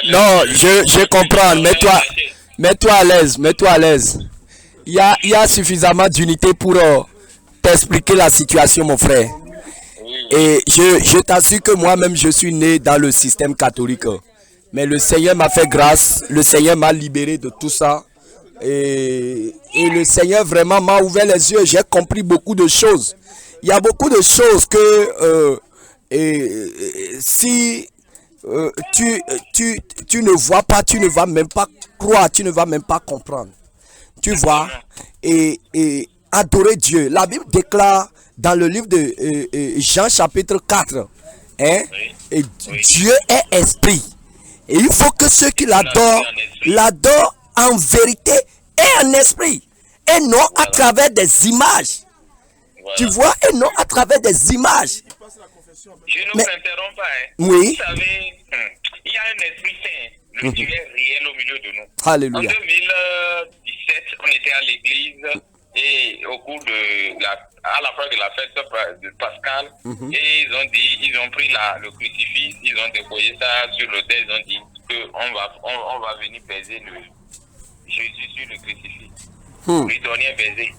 Non, je comprends. Mets-toi à l'aise. Mets-toi à l'aise. Il y a suffisamment d'unité pour t'expliquer la situation, mon frère. Et je t'assure que moi-même, je suis né dans le système catholique. Mais le Seigneur m'a fait grâce. Le Seigneur m'a libéré de tout ça. Et le Seigneur vraiment m'a ouvert les yeux. J'ai compris beaucoup de choses. Il y a beaucoup de choses que si tu ne vois pas, tu ne vas même pas croire, tu ne vas même pas comprendre. Tu vois, et adorer Dieu. La Bible déclare dans le livre de Jean chapitre 4, hein, et Dieu est esprit. Et il faut que ceux qui l'adorent en vérité et en esprit. Et non à travers des images. Tu vois, et non à travers des images. Je ne vous interromps pas. Hein. Oui. Vous savez, il y a un esprit saint, le Dieu est réel au milieu de nous. Alléluia. En 2017, on était à l'église et au cours à la fin de la fête de Pascal, et ils ont pris le crucifix, ils ont déployé ça sur l'autel, ils ont dit qu'on va venir baiser Jésus sur le crucifix. Lui donner un baiser.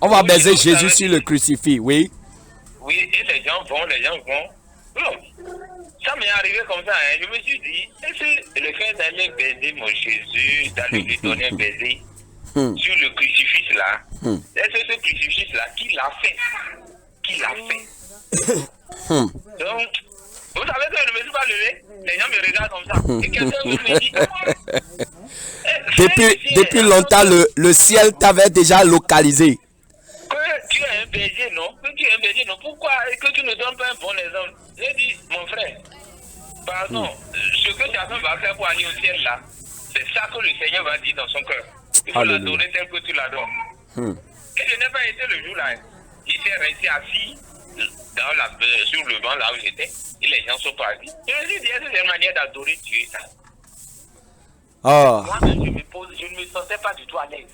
On va baiser Jésus sur le crucifix, oui. Oui, et les gens vont. Non, ça m'est arrivé comme ça, hein. Je me suis dit, est-ce que le fait d'aller baiser mon Jésus, d'aller lui donner un baiser sur le crucifix là, est-ce que ce crucifix là, qui l'a fait? Donc, vous savez que je ne me suis pas levé, les gens me regardent comme ça. Et quelqu'un me dit, depuis longtemps, le ciel t'avait déjà localisé. Que tu es un berger, non? Pourquoi que tu ne donnes pas un bon exemple? J'ai dit, mon frère, pardon, ce que chacun va faire pour aller au ciel là, c'est ça que le Seigneur va dire dans son cœur. Il faut l'adorer tel que tu l'adores. Et je n'ai pas été le jour là. J'étais resté assis sur le banc là où j'étais, et les gens sont partis. Je me suis dit, est-ce que c'est une manière d'adorer Dieu ça? Moi-même, je ne me sentais pas du tout à l'aise.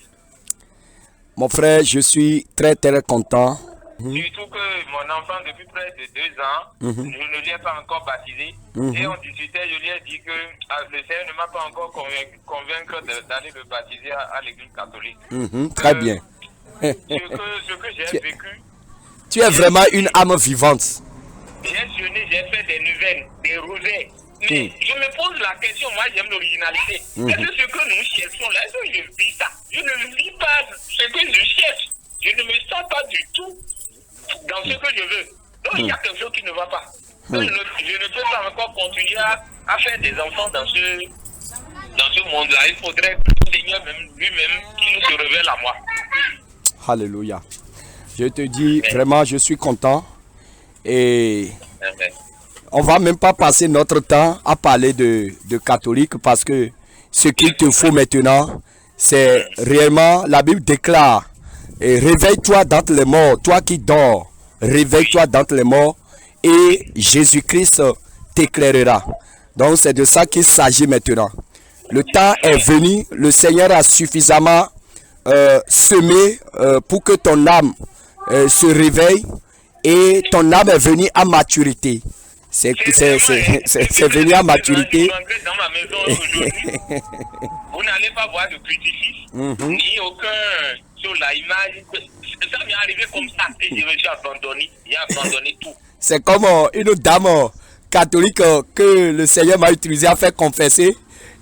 Mon frère, je suis très très content. Surtout que mon enfant, depuis près de 2 ans, je ne l'ai pas encore baptisé. Et on discutait, je lui ai dit que le Seigneur ne m'a pas encore convaincu d'aller le baptiser à l'église catholique. Très bien. Ce que j'ai vécu. Tu es vraiment une âme vivante. J'ai jeûné, j'ai fait des neuvaines, des rosées. Mais je me pose la question, moi j'aime l'originalité. Est-ce que ce que nous cherchons là, est-ce que je vis ça? Je ne vis pas ce que je cherche. Je ne me sens pas du tout dans ce que je veux. Donc il y a quelque chose qui ne va pas. Je ne peux pas encore continuer à faire des enfants dans ce monde-là. Il faudrait que le Seigneur lui-même qui nous se révèle à moi. Alléluia. Je te dis vraiment, je suis content. Et on va même pas passer notre temps à parler de catholique parce que ce qu'il te faut maintenant, c'est réellement, la Bible déclare, et réveille-toi d'entre les morts, toi qui dors, réveille-toi d'entre les morts et Jésus-Christ t'éclairera. Donc c'est de ça qu'il s'agit maintenant. Le temps est venu, le Seigneur a suffisamment semé pour que ton âme se réveille et ton âme est venue à maturité. C'est venu à maturité. Dans ma maison aujourd'hui, vous n'allez pas voir de crucifix, ni aucun sur la image. Ça m'est arrivé comme ça et je me suis abandonné. J'ai abandonné tout. C'est comme une dame catholique que le Seigneur m'a utilisé à faire confesser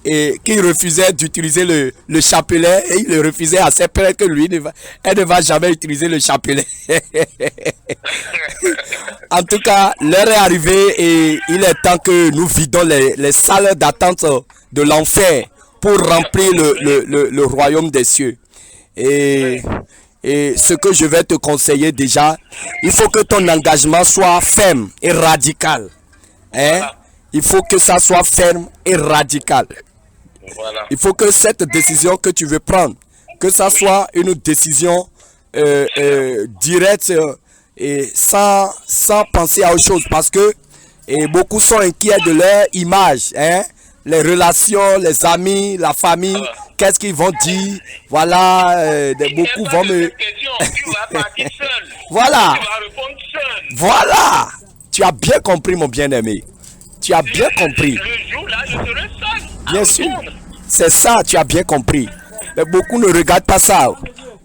et qui refusait d'utiliser le chapelet et il le refusait à ses pères que lui, elle ne va jamais utiliser le chapelet. En tout cas, l'heure est arrivée et il est temps que nous vidons les salles d'attente de l'enfer pour remplir le royaume des cieux. Et ce que je vais te conseiller déjà, il faut que ton engagement soit ferme et radical. Hein? Il faut que ça soit ferme et radical. Voilà. Il faut que cette décision que tu veux prendre, que ça soit une décision directe et sans penser à autre chose. Parce que beaucoup sont inquiets de leur image. Hein? Les relations, les amis, la famille, qu'est-ce qu'ils vont dire? Voilà, beaucoup vont me... Tu vas partir seul. Voilà. Tu vas répondre seul. Voilà. Tu as bien compris, mon bien-aimé. Tu as bien compris. Le jour là, je serai seul. Bien sûr. C'est ça, tu as bien compris. Mais beaucoup ne regardent pas ça.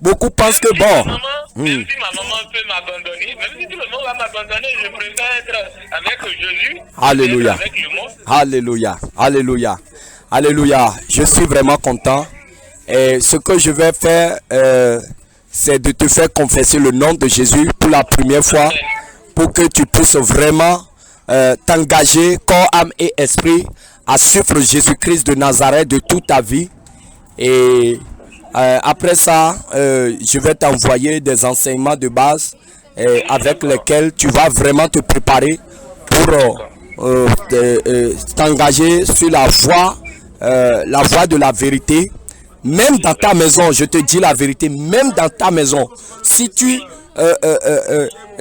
Beaucoup pensent que bon. Même si ma maman peut m'abandonner, même si tout le monde va m'abandonner, je préfère être avec Jésus. Alléluia. Avec le monde. Alléluia. Alléluia. Alléluia. Je suis vraiment content. Et ce que je vais faire, c'est de te faire confesser le nom de Jésus pour la première fois, pour que tu puisses vraiment t'engager corps, âme et esprit à suivre Jésus-Christ de Nazareth de toute ta vie. Et après ça, je vais t'envoyer des enseignements de base avec lesquels tu vas vraiment te préparer pour t'engager sur la voie de la vérité. Même dans ta maison, je te dis la vérité, même dans ta maison, si tu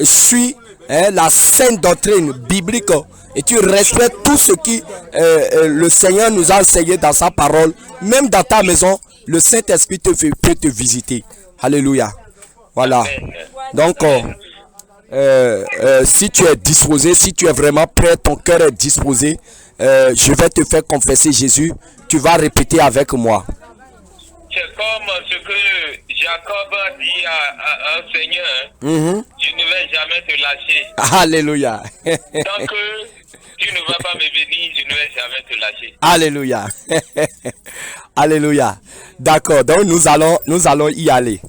suis la sainte doctrine biblique et tu respectes tout ce qui le Seigneur nous a enseigné dans sa parole, même dans ta maison, le Saint-Esprit peut te visiter. Alléluia. Voilà. Donc, si tu es disposé, si tu es vraiment prêt, ton cœur est disposé, je vais te faire confesser Jésus. Tu vas répéter avec moi. C'est comme ce que Jacob a dit à un Seigneur, tu ne vais jamais te lâcher. Alléluia. Tant que tu ne vas pas me bénir, je ne vais jamais te lâcher. Alléluia. Alléluia. D'accord, donc nous allons y aller.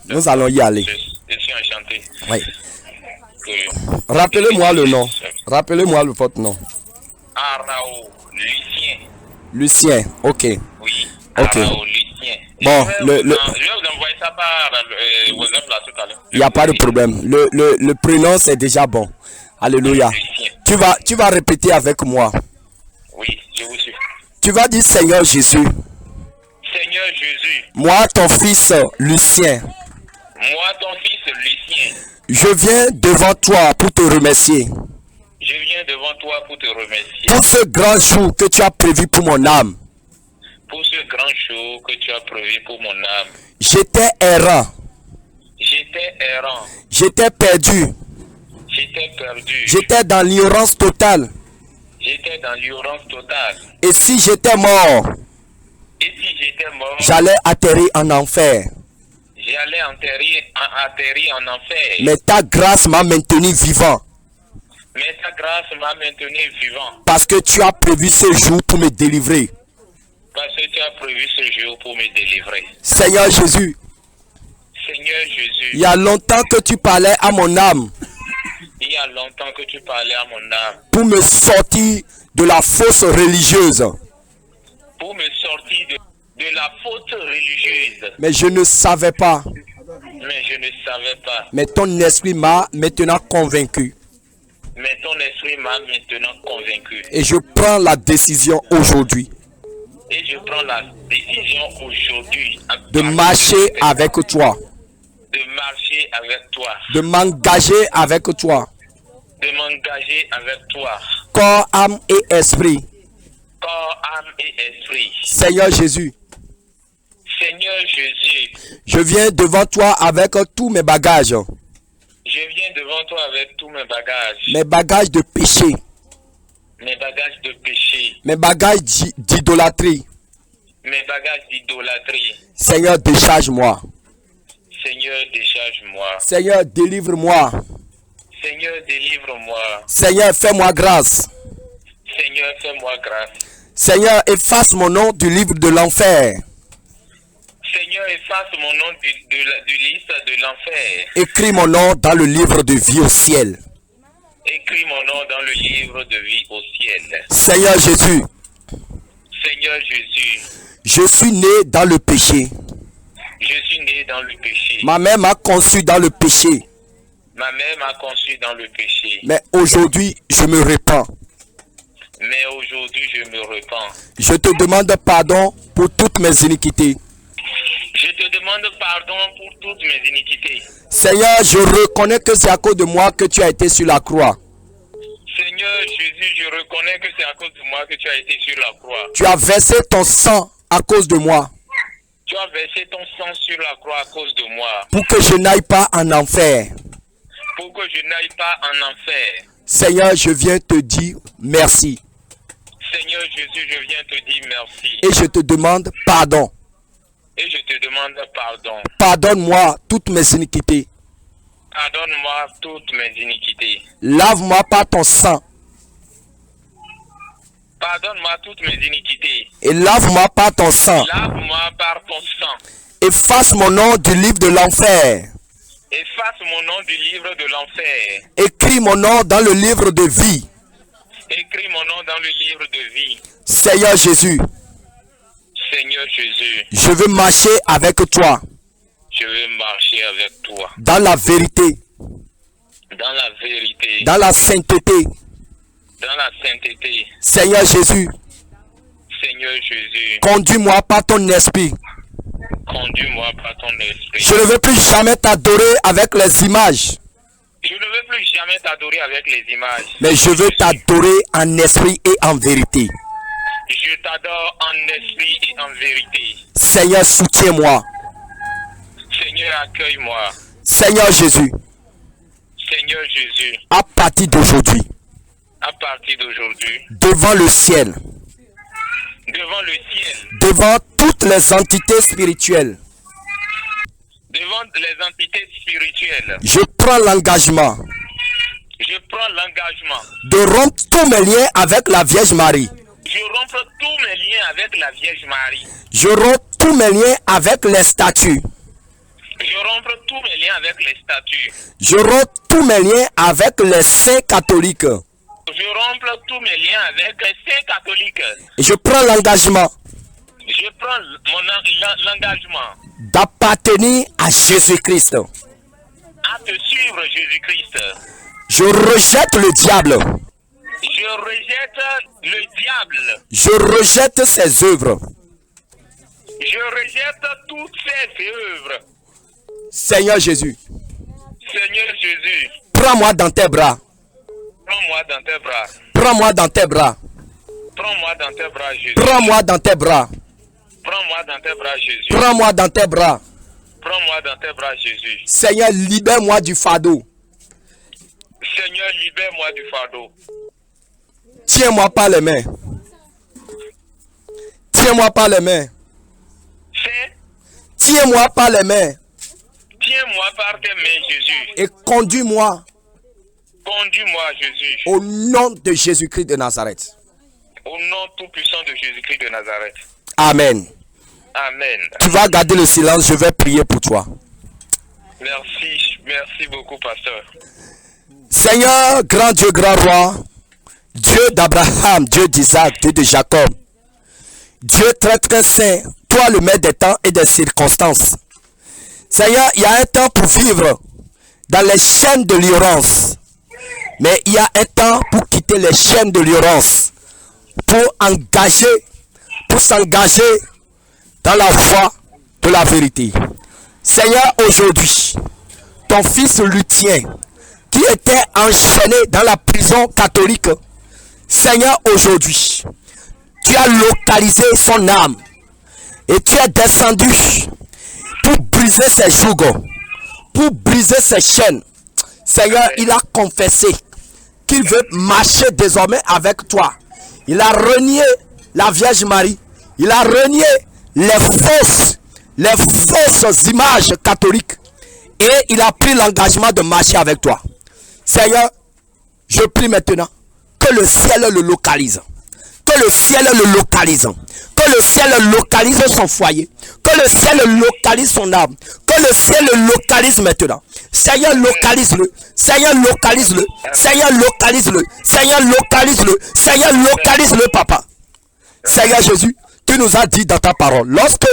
Nous allons y aller. Je suis enchanté. Oui. Rappelez-moi le nom. Rappelez-moi votre nom. Arao, Lucien. Lucien, ok. Oui, Ok. Arao, Lucien. Bon, je vais vous envoyer ça par WhatsApp là tout à l'heure. Il n'y a pas de problème. Le prénom, c'est déjà bon. Alléluia. Lucien. Tu vas répéter avec moi. Oui, je vous suis. Tu vas dire Seigneur Jésus. Seigneur Jésus, Moi, ton fils Lucien. moi ton fils Lucien, Je viens devant toi pour te remercier. je viens devant toi pour te remercier Pour ce grand jour que tu as prévu pour mon âme. pour ce grand jour que tu as prévu pour mon âme. J'étais errant. J'étais errant, J'étais perdu. j'étais perdu, J'étais dans l'ignorance totale. j'étais dans l'ignorance totale. Et si j'étais mort, Et si j'étais mort, j'allais atterrir en enfer. j'allais atterrir en enfer. Mais ta grâce m'a maintenu vivant. Mais ta grâce m'a maintenu vivant. Parce que tu as prévu ce jour pour me délivrer. Parce que tu as prévu ce jour pour me délivrer. Seigneur Jésus, Seigneur Jésus, il y a longtemps que tu parlais à mon âme il y a longtemps que tu parlais à mon âme pour me sortir de la fausse religieuse. pour me sortir de la faute religieuse. Mais je ne savais pas. Mais je ne savais pas. Mais ton esprit m'a maintenant convaincu. Mais ton esprit m'a maintenant convaincu. Et je prends la décision aujourd'hui Et je prends la décision aujourd'hui de marcher avec toi, de marcher avec toi, de m'engager avec toi, de m'engager avec toi, corps, âme et esprit. corps, âme et esprit. Seigneur Jésus, Seigneur Jésus, je viens devant toi avec tous mes bagages, je viens devant toi avec tous mes bagages de péché, mes bagages de péché, mes bagages d'idolâtrie. mes bagages d'idolâtrie. Seigneur, décharge-moi. Seigneur, décharge-moi. Seigneur, délivre-moi. Seigneur, délivre-moi. Seigneur, fais-moi grâce. Seigneur, fais-moi grâce. Seigneur, efface mon nom du livre de l'enfer. Seigneur, efface mon nom du liste de l'enfer. Écris mon nom dans le livre de vie au ciel. Écris mon nom dans le livre de vie au ciel. Seigneur Jésus, Seigneur Jésus, je suis né dans le péché. je suis né dans le péché. Ma mère m'a conçu dans le péché. Ma mère m'a conçu dans le péché. Mais aujourd'hui, je me répands. Mais aujourd'hui, je me repens. Je te demande pardon pour toutes mes iniquités. Je te demande pardon pour toutes mes iniquités. Seigneur, je reconnais que c'est à cause de moi que tu as été sur la croix. Seigneur Jésus, je reconnais que c'est à cause de moi que tu as été sur la croix. Tu as versé ton sang à cause de moi. Tu as versé ton sang sur la croix à cause de moi. Pour que je n'aille pas en enfer. Pour que je n'aille pas en enfer. Seigneur, je viens te dire merci. Seigneur Jésus, je viens te dire merci. Et je te demande pardon. Et je te demande pardon. Pardonne-moi toutes mes iniquités. Pardonne-moi toutes mes iniquités. Lave-moi par ton sang. Pardonne-moi toutes mes iniquités. Et lave-moi par ton sang. Lave-moi par ton sang. Efface mon nom du livre de l'enfer. Efface mon nom du livre de l'enfer. Écris mon nom dans le livre de vie. Écris mon nom dans le livre de vie. Seigneur Jésus, Seigneur Jésus, je veux marcher avec toi je veux marcher avec toi dans la vérité, dans la vérité, dans la sainteté. dans la sainteté. Seigneur Jésus, Seigneur Jésus, conduis-moi par ton esprit. conduis-moi par ton esprit. Je ne veux plus jamais t'adorer avec les images, Je ne veux plus jamais t'adorer avec les images. mais je veux t'adorer en esprit et en vérité. Je t'adore en esprit et en vérité. Seigneur, soutiens-moi. Seigneur, accueille-moi. Seigneur Jésus, Seigneur Jésus, à partir d'aujourd'hui, à partir d'aujourd'hui, devant le ciel, devant le ciel, devant toutes les entités spirituelles, devant les entités spirituelles, je prends l'engagement je prends l'engagement. de rompre tous mes liens avec la Vierge Marie. Je romps tous mes liens avec la Vierge Marie. Je romps tous mes liens avec les statues. Je romps tous mes liens avec les statuts. Je romps tous mes liens avec les saints catholiques. Je romps tous mes liens avec les saints catholiques. Et je prends l'engagement Je prends l'engagement d'appartenir à Jésus-Christ. à te suivre, Jésus-Christ. Je rejette le diable. Je rejette le diable. Je rejette ses œuvres. Je rejette toutes ses œuvres. Seigneur Jésus, Seigneur Jésus, prends-moi dans tes bras. prends-moi dans tes bras. Prends-moi dans tes bras. Prends-moi dans tes bras, Jésus. Prends-moi dans tes bras. Prends-moi dans tes bras, Jésus. Prends-moi dans tes bras. Prends-moi dans tes bras, Jésus. Seigneur, libère-moi du fardeau. Seigneur, libère-moi du fardeau. Tiens-moi par les mains. Tiens-moi par les mains. Fais, Tiens-moi par les mains. tiens-moi par tes mains, Jésus. Et conduis-moi Conduis-moi, Jésus. au nom de Jésus-Christ de Nazareth. Au nom tout-puissant de Jésus-Christ de Nazareth. Amen. Amen. Tu vas garder le silence, je vais prier pour toi. Merci beaucoup, pasteur. Seigneur, grand Dieu, grand roi, Dieu d'Abraham, Dieu d'Isaac, Dieu de Jacob, Dieu très très saint, toi le maître des temps et des circonstances. Seigneur, il y a un temps pour vivre dans les chaînes de l'ignorance, mais il y a un temps pour quitter les chaînes de l'ignorance, pour s'engager dans la voie de la vérité. Seigneur, aujourd'hui, ton fils Lutien, qui était enchaîné dans la prison catholique, Seigneur, aujourd'hui, tu as localisé son âme et tu es descendu pour briser ses jougs, pour briser ses chaînes. Seigneur, il a confessé qu'il veut marcher désormais avec toi. Il a renié la Vierge Marie. Il a renié les fausses images catholiques. Et il a pris l'engagement de marcher avec toi. Seigneur, je prie maintenant que le ciel le localise. Que le ciel le localise. Que le ciel localise son foyer. Que le ciel localise son âme. Que le ciel le localise maintenant. Seigneur, localise-le. Seigneur, localise-le. Seigneur, localise-le. Seigneur, localise-le. Seigneur, localise-le, papa. Seigneur Jésus, tu nous as dit dans ta parole, lorsque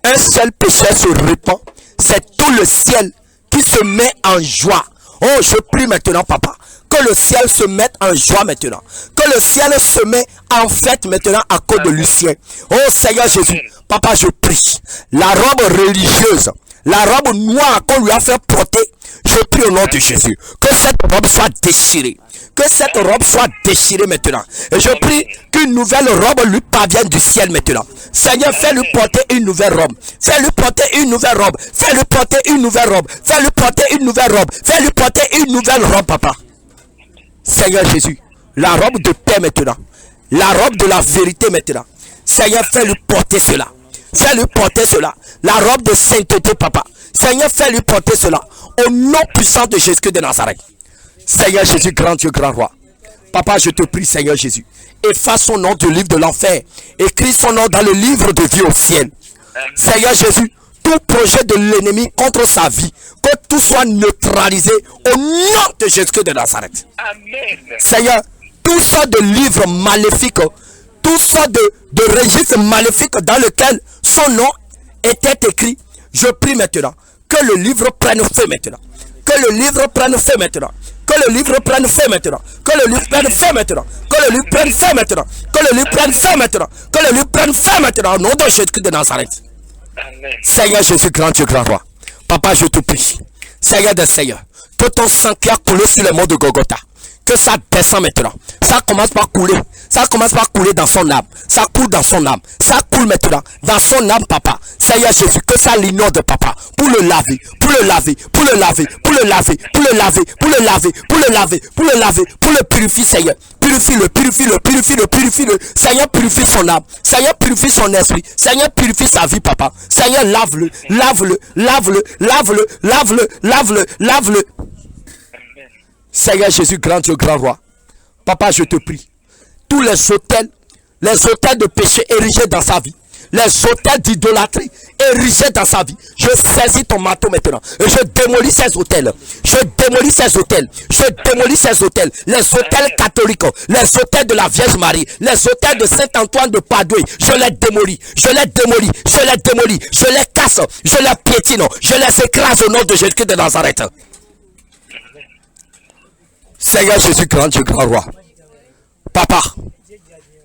un seul péché se répand, c'est tout le ciel qui se met en joie. Oh, je prie maintenant, papa, que le ciel se mette en joie maintenant. Que le ciel se met en fête maintenant à cause de Lucien. Oh Seigneur Jésus, papa, je prie. La robe religieuse, la robe noire qu'on lui a fait porter, je prie au nom de Jésus, que cette robe soit déchirée. Que cette robe soit déchirée maintenant. Et je prie qu'une nouvelle robe lui parvienne du ciel maintenant. Seigneur, fais-lui porter une nouvelle robe. Fais-lui porter une nouvelle robe. Fais-lui porter une nouvelle robe. Fais-lui porter une nouvelle robe. Fais-lui porter une nouvelle robe, papa. Seigneur Jésus, la robe de paix maintenant. la robe de la vérité maintenant. Seigneur, fais-lui porter cela. Fais-lui porter cela. La robe de sainteté, papa. Seigneur, fais-lui porter cela. Au nom puissant de Jésus de Nazareth. Seigneur Jésus, grand Dieu, grand roi. Papa, je te prie, Seigneur Jésus. Efface son nom du livre de l'enfer. Écris son nom dans le livre de vie au ciel. Seigneur Jésus, tout projet de l'ennemi contre sa vie, que tout soit neutralisé au nom de Jésus de Nazareth. Amen. Seigneur, tout sortes de livres maléfiques, tout sortes de registres maléfiques dans lesquels son nom était écrit, je prie maintenant que le livre prenne feu maintenant. Que le livre prenne feu maintenant. Que le livre prenne feu maintenant. Que le livre prenne feu maintenant. Que le livre prenne feu maintenant. Que le livre prenne feu maintenant. Que le livre prenne feu maintenant. Au nom de Jésus de Nazareth. Amen. Seigneur Jésus, grand Dieu, grand roi. Papa, je te prie. Seigneur des Seigneurs. Que ton sang qui a coulé sur les monts de Golgotha, que ça descend maintenant. Ça commence par couler. Ça commence par couler dans son âme. Ça coule dans son âme. Ça coule maintenant dans son âme, papa. Seigneur Jésus, que ça l'inonde, papa. Pour le laver, pour le laver, pour le laver, pour le laver, pour le laver, pour le laver, pour le laver, pour le laver, pour le purifier, Seigneur. Purifie-le, purifie-le, purifie-le, purifie-le. Seigneur, purifie son âme. Seigneur, purifie son esprit. Seigneur, purifie sa vie, papa. Seigneur, lave-le, lave-le, lave-le, lave-le, lave-le, lave-le, lave-le. Seigneur Jésus, grand Dieu, grand roi. Papa, je te prie. Tous les hôtels de péché érigés dans sa vie, les hôtels d'idolâtrie érigés dans sa vie, je saisis ton marteau maintenant et je démolis ces hôtels. Je démolis ces hôtels. Je démolis ces hôtels. Les hôtels catholiques, les hôtels de la Vierge Marie, les hôtels de Saint-Antoine de Padoue, je les démolis. Je les démolis. Je les démolis. Je les casse. Je les piétine. Je les écrase au nom de Jésus de Nazareth. Seigneur Jésus, grand Dieu, grand roi. Papa,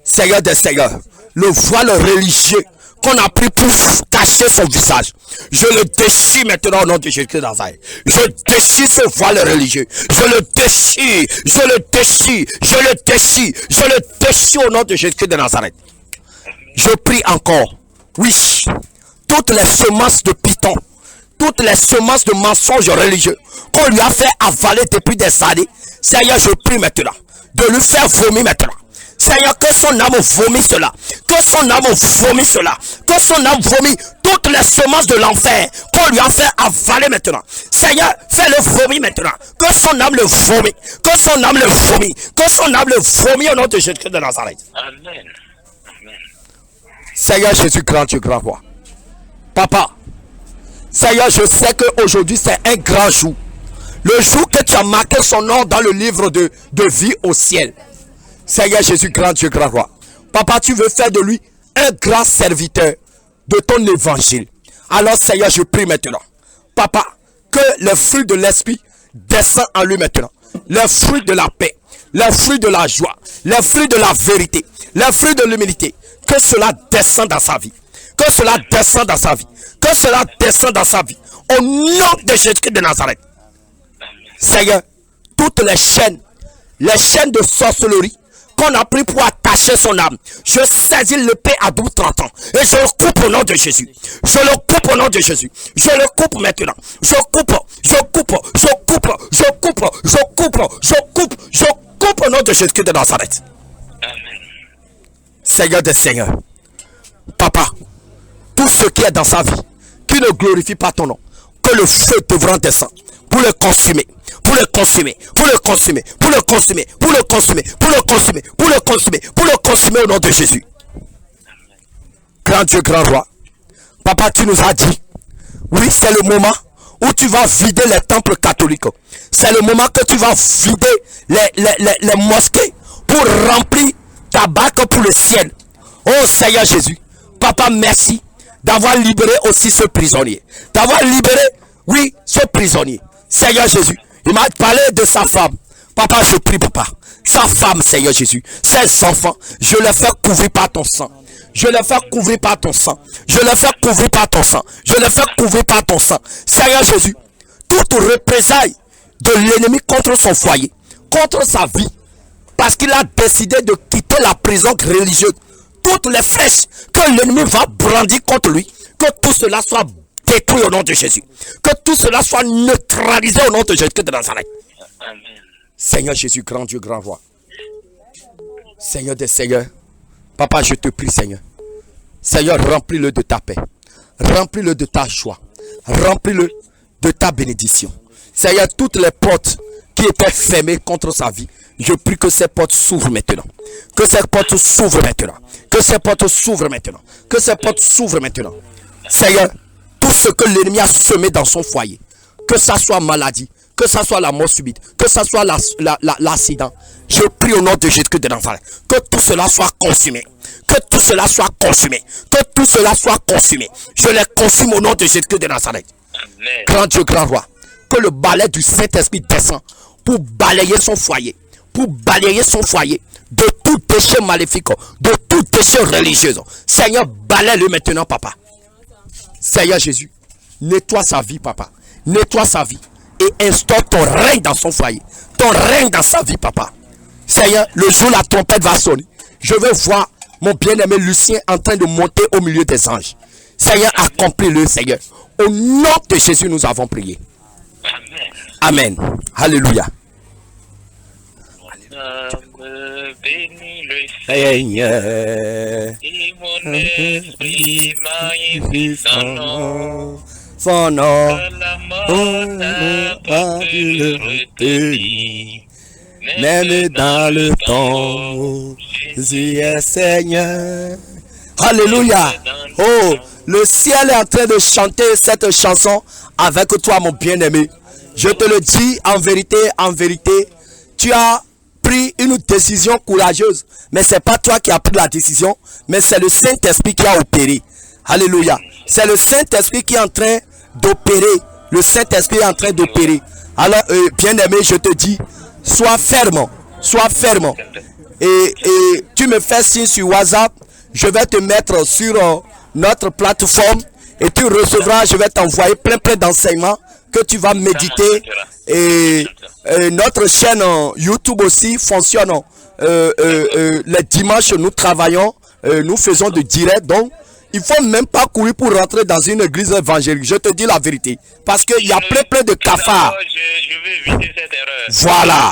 Seigneur des Seigneurs, le voile religieux qu'on a pris pour cacher son visage, je le déchire maintenant au nom de Jésus de Nazareth. Je déchire ce voile religieux. Je le déchire. Je le déchire. Je le déchire. Je le déchire au nom de Jésus de Nazareth. Je prie encore. Oui, toutes les semences de Python, toutes les semences de mensonges religieux qu'on lui a fait avaler depuis des années, Seigneur, je prie maintenant de lui faire vomir maintenant. Seigneur, que son âme vomit cela. Que son âme vomit cela. Que son âme vomit toutes les semences de l'enfer qu'on lui a fait avaler maintenant. Seigneur, fais-le vomir maintenant. Que son âme le vomit. Que son âme le vomit. Que son âme le vomit au nom de Jésus de Nazareth. Amen. Amen. Seigneur Jésus, grand Dieu, grand roi. Papa, Seigneur, je sais qu'aujourd'hui c'est un grand jour. Le jour que tu as marqué son nom dans le livre de vie au ciel. Seigneur Jésus, grand Dieu, grand roi. Papa, tu veux faire de lui un grand serviteur de ton évangile. Alors Seigneur, je prie maintenant. Papa, que les fruits de l'esprit descendent en lui maintenant. Les fruits de la paix, les fruits de la joie, les fruits de la vérité, les fruits de l'humilité. Que cela descende dans sa vie. Que cela descende dans sa vie. Que cela descende dans sa vie. Au nom de Jésus de Nazareth. Seigneur, toutes les chaînes de sorcellerie qu'on a pris pour attacher son âme, je saisis l'épée à double 30 ans et je le coupe au nom de Jésus. Je le coupe au nom de Jésus. Je le coupe maintenant. Je coupe, je coupe, je coupe, je coupe, je coupe, je coupe, je coupe au nom de Jésus de Nazareth. Seigneur des Seigneurs, Papa, tout ce qui est dans sa vie, qui ne glorifie pas ton nom, que le feu devra descendre pour le consumer, pour le consumer, pour le consumer, pour le consumer, pour le consumer, pour le consumer, pour le consumer, pour le consumer au nom de Jésus. Grand Dieu, grand roi, Papa, tu nous as dit, oui, c'est le moment où tu vas vider les temples catholiques. C'est le moment que tu vas vider les mosquées pour remplir ta barque pour le ciel. Oh Seigneur Jésus, Papa, merci d'avoir libéré aussi ce prisonnier. D'avoir libéré, oui, ce prisonnier. Seigneur Jésus, il m'a parlé de sa femme. Papa, je prie, Papa. Sa femme, Seigneur Jésus. Ses enfants, je les fais couvrir par ton sang. Je les fais couvrir par ton sang. Je les fais couvrir par ton sang. Je les fais couvrir par ton sang. Seigneur Jésus, toute représaille de l'ennemi contre son foyer, contre sa vie, parce qu'il a décidé de quitter la prison religieuse, toutes les flèches que l'ennemi va brandir contre lui, que tout cela soit détruit au nom de Jésus. Que tout cela soit neutralisé au nom de Jésus de Nazareth. Amen. Seigneur Jésus, grand Dieu, grand roi. Seigneur des Seigneurs, Papa, je te prie, Seigneur. Seigneur, remplis-le de ta paix. Remplis-le de ta joie. Remplis-le de ta bénédiction. Seigneur, toutes les portes qui étaient fermées contre sa vie, je prie que ces portes s'ouvrent maintenant. Que ces portes s'ouvrent maintenant. Que ces portes s'ouvrent maintenant. Que ces portes s'ouvrent maintenant. Seigneur, tout ce que l'ennemi a semé dans son foyer, que ça soit maladie, que ça soit la mort subite, que ça soit l'accident, je prie au nom de Jésus-Christ de Nazareth, que tout cela soit consumé. Que tout cela soit consumé. Que tout cela soit consumé. Je les consume au nom de Jésus-Christ de Nazareth. Amen. Grand Dieu, grand roi, que le balai du Saint-Esprit descend pour balayer son foyer, de tout déchet maléfique, de tout déchet religieux. Seigneur, balaye-le maintenant, papa. Seigneur Jésus, nettoie sa vie, papa. Nettoie sa vie et instaure ton règne dans son foyer, ton règne dans sa vie, papa. Seigneur, le jour où la trompette va sonner, je veux voir mon bien-aimé Lucien en train de monter au milieu des anges. Seigneur, accomplis-le, Seigneur. Au nom de Jésus, nous avons prié. Amen. Alléluia. Bénis le Seigneur, et mon esprit magnifie son nom. son nom, La mort n'a pas pu le retenir. même dans le temps, Jésus est Seigneur. Alléluia. Oh, le ciel est en train de chanter cette chanson avec toi, mon bien-aimé. Je te le dis en vérité, tu as pris une décision courageuse, mais c'est pas toi qui as pris la décision, mais c'est le Saint-Esprit qui a opéré. Alléluia. C'est le Saint-Esprit qui est en train d'opérer. Le Saint-Esprit est en train d'opérer. Alors, bien-aimé, je te dis, sois ferme. Et tu me fais signe sur WhatsApp. Je vais te mettre sur notre plateforme et tu recevras, je vais t'envoyer plein d'enseignements que tu vas méditer. Et notre chaîne YouTube aussi fonctionne. Les dimanches, nous travaillons, nous faisons de direct. Donc, il ne faut même pas courir pour rentrer dans une église évangélique. Je te dis la vérité. Parce qu'il y a plein de cafards. Je vais éviter cette erreur. Voilà.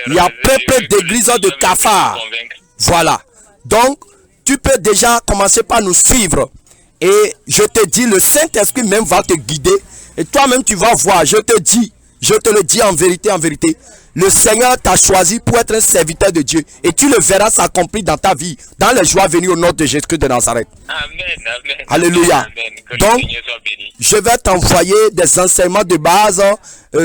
Il y a plein d'églises de cafards. Voilà. Donc, tu peux déjà commencer par nous suivre. Et je te dis, le Saint-Esprit même va te guider. Et toi-même, tu vas voir. Je te le dis en vérité. Le Seigneur t'a choisi pour être un serviteur de Dieu. Et tu le verras s'accomplir dans ta vie. Dans les joies venues au nom de Jésus-Christ de Nazareth. Amen. Alléluia. Amen. Donc, je vais t'envoyer des enseignements de base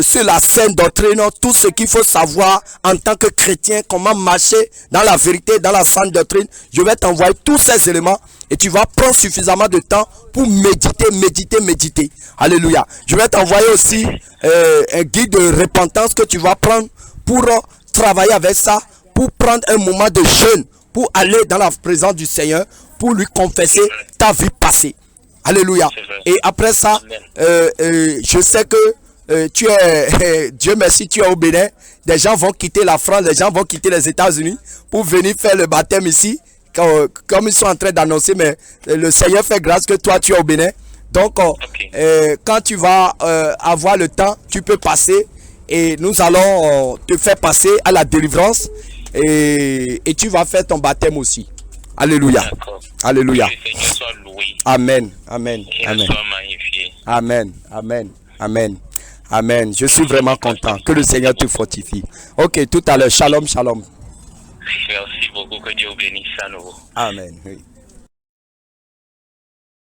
sur la saine doctrine, tout ce qu'il faut savoir en tant que chrétien, comment marcher dans la vérité, dans la saine doctrine. Je vais t'envoyer tous ces éléments et tu vas prendre suffisamment de temps pour méditer. Alléluia. Je vais t'envoyer aussi un guide de repentance que tu vas prendre pour travailler avec ça, pour prendre un moment de jeûne, pour aller dans la présence du Seigneur, pour lui confesser ta vie passée. Alléluia. Et après ça, je sais que tu es, Dieu merci, tu es au Bénin. Des gens vont quitter la France, des gens vont quitter les États-Unis pour venir faire le baptême ici, comme ils sont en train d'annoncer, mais le Seigneur fait grâce que toi, tu es au Bénin. Donc, quand tu vas avoir le temps, tu peux passer et nous allons te faire passer à la délivrance et tu vas faire ton baptême aussi. Alléluia. Alléluia. Que le Seigneur soit loué. Amen. Qu'il soit magnifié. Amen. Je suis vraiment content. Que le Seigneur te fortifie. Ok, tout à l'heure. Shalom. Merci beaucoup. Que Dieu vous bénisse à nouveau. Amen. Oui.